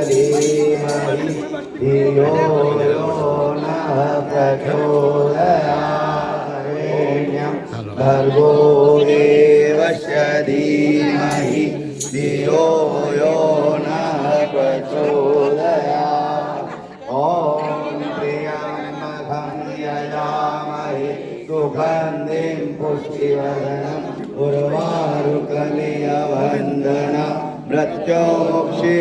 धीमहि धियो यो नः प्रचोदयात् भर्गो देवस्य धीमहि धियो यो नः प्रचोदयात् ॐ त्र्यम्बकं यजामहे सुगन्धिं पुष्टिवर्धनम् उर्वारुकमिव वन्दनं मृत्युमुक्षीमामृता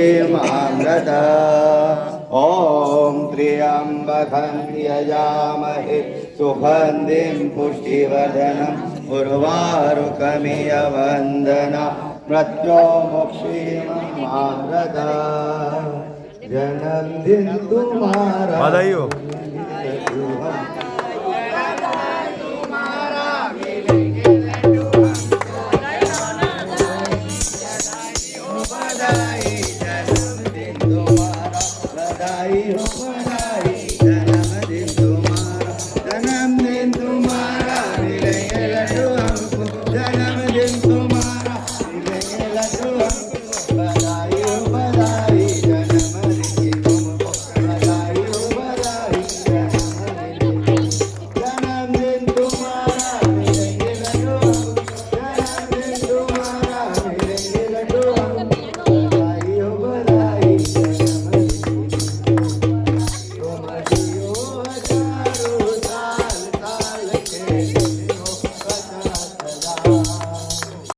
ॐ त्र्यम्बकं यजामहे सुगन्धिं पुष्टिवर्धनम् उर्वारुकमिव वन्दनं मृत्युमुक्षीमामृता जन्मदिन तुम्हारा